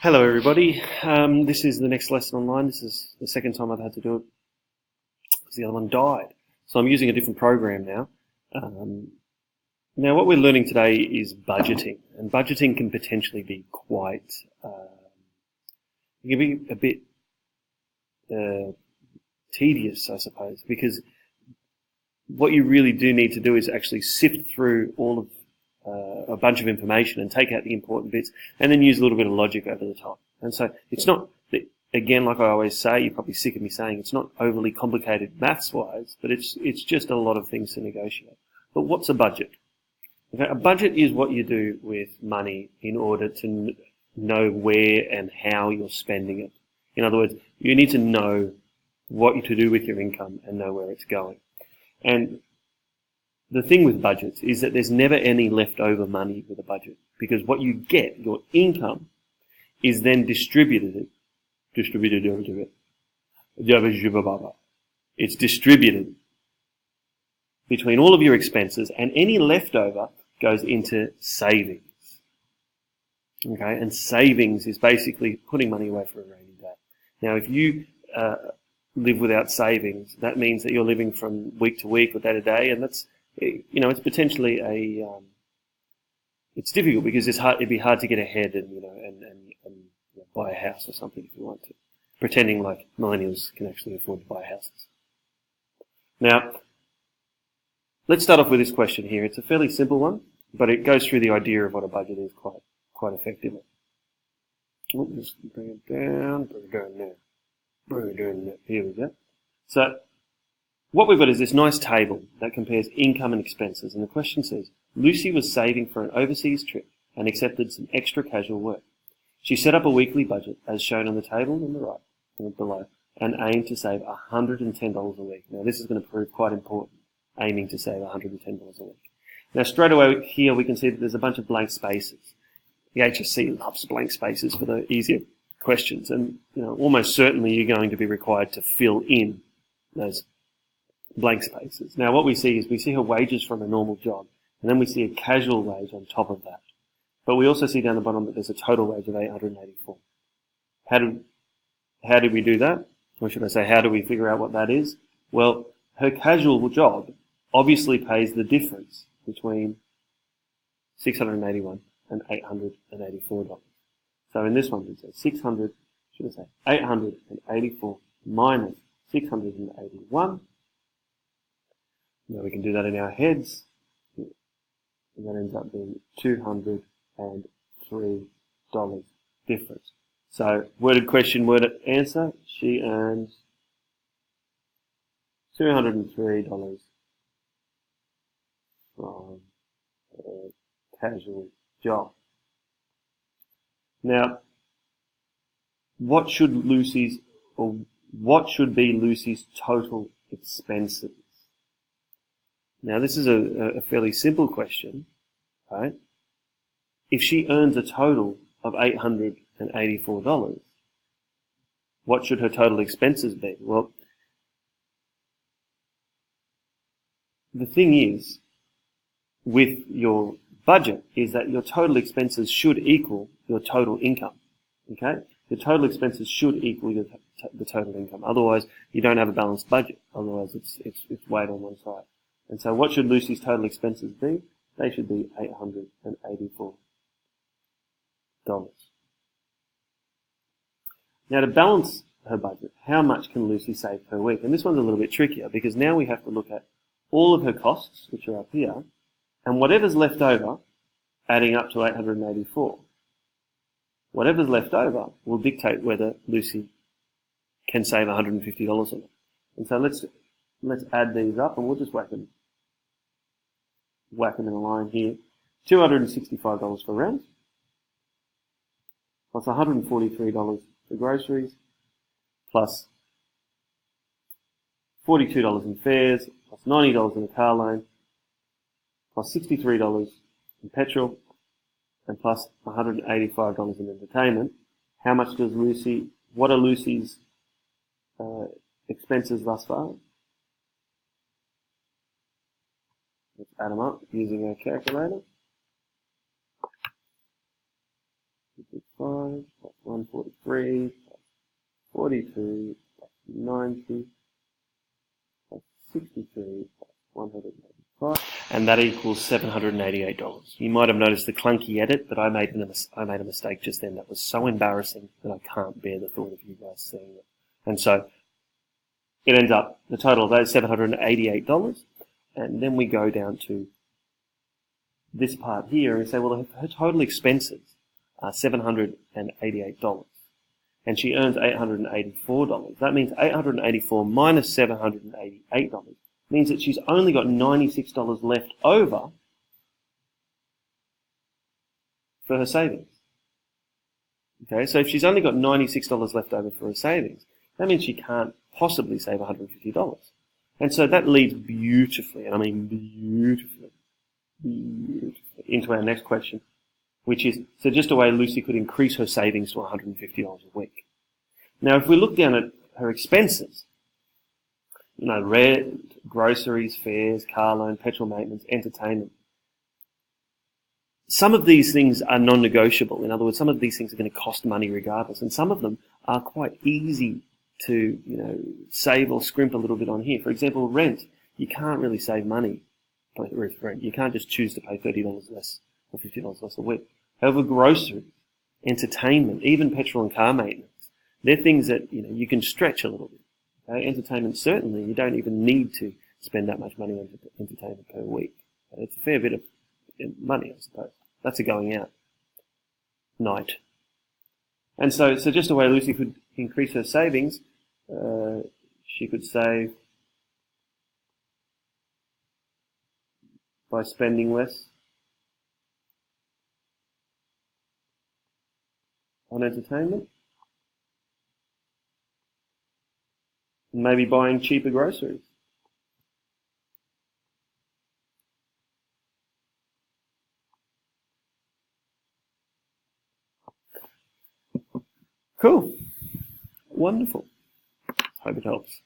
Hello everybody, this is the next lesson online. This is the second time I've had to do it because the other one died. So I'm using a different program now. Now what we're learning today is budgeting, and budgeting can potentially be quite, it can be a bit tedious, I suppose, because what you really do need to do is actually sift through all of a bunch of information and take out the important bits and then use a little bit of logic over the top. And so it's not, again, like I always say, you're probably sick of me saying, it's not overly complicated maths-wise, but it's just a lot of things to negotiate. But what's a budget? Okay, a budget is what you do with money in order to know where and how you're spending it. In other words, you need to know what to do with your income and know where it's going. And the thing with budgets is that there's never any leftover money with a budget, because what you get, your income, is then distributed. It's distributed between all of your expenses, and any leftover goes into savings. Okay, and savings is basically putting money away for a rainy day. Now, if you live without savings, that means that you're living from week to week or day to day, and that's, it's potentially it's difficult because it'd be hard to get ahead and buy a house or something if you want to, pretending like millennials can actually afford to buy houses. Now, let's start off with this question here. It's a fairly simple one, but it goes through the idea of what a budget is quite effectively. Just bring it down now. Here we go. So, what we've got is this nice table that compares income and expenses, and the question says, Lucy was saving for an overseas trip and accepted some extra casual work. She set up a weekly budget, as shown on the table on the right and below, and aimed to save $110 a week. Now, this is going to prove quite important, aiming to save $110 a week. Now, straight away here we can see that there's a bunch of blank spaces. The HSC loves blank spaces for the easier questions, and almost certainly you're going to be required to fill in those blank spaces. Now, what we see is we see her wages from a normal job, and then we see a casual wage on top of that. But we also see down the bottom that there's a total wage of $884. How did we do that? Or should I say, how do we figure out what that is? Well, her casual job obviously pays the difference between $681 and $884. So in this one, we say $884 minus $681. Now we can do that in our heads, and that ends up being $203 difference. So, worded question, worded answer, she earns $203 from a casual job. Now, what should be Lucy's total expenses? Now, this is a fairly simple question, right? If she earns a total of $884, what should her total expenses be? Well, the thing is, with your budget, is that your total expenses should equal your total income, okay? Your total expenses should equal the total income. Otherwise, you don't have a balanced budget. Otherwise, it's weighed on one side. And so what should Lucy's total expenses be? They should be $884. Now, to balance her budget, how much can Lucy save per week? And this one's a little bit trickier, because now we have to look at all of her costs, which are up here, and whatever's left over, adding up to $884. Whatever's left over will dictate whether Lucy can save $150 on it. And so let's add these up, and we'll just whack them in a line here. $265 for rent, plus $143 for groceries, plus $42 in fares, plus $90 in a car loan, plus $63 in petrol, and plus $185 in entertainment. How much does what are Lucy's expenses thus far? Let's add them up using our calculator. 165 plus 143 plus 42 plus 90 plus 63 plus 185, and that equals $788. You might have noticed the clunky edit, but I made a mistake just then. That was so embarrassing that I can't bear the thought of you guys seeing it. And so it ends up, the total of those $788, and then we go down to this part here and we say, well, her total expenses are $788, and she earns $884. That means $884 minus $788 means that she's only got $96 left over for her savings. Okay, so if she's only got $96 left over for her savings, that means she can't possibly save $150. And so that leads beautifully, and I mean beautifully, into our next question, which is, suggest a way Lucy could increase her savings to $150 a week. Now, if we look down at her expenses, you know, rent, groceries, fares, car loan, petrol maintenance, entertainment, some of these things are non-negotiable. In other words, some of these things are going to cost money regardless, and some of them are quite easy to, you know, save or scrimp a little bit on here. For example, rent. You can't really save money with rent. You can't just choose to pay $30 less or $50 less a week. However, groceries, entertainment, even petrol and car maintenance, they're things that, you know, you can stretch a little bit. Okay? Entertainment, certainly, you don't even need to spend that much money on entertainment per week. It's a fair bit of money, I suppose. That's a going out night. And so just a way Lucy could increase her savings, she could save by spending less on entertainment, and maybe buying cheaper groceries. Cool. Wonderful. Hope it helps.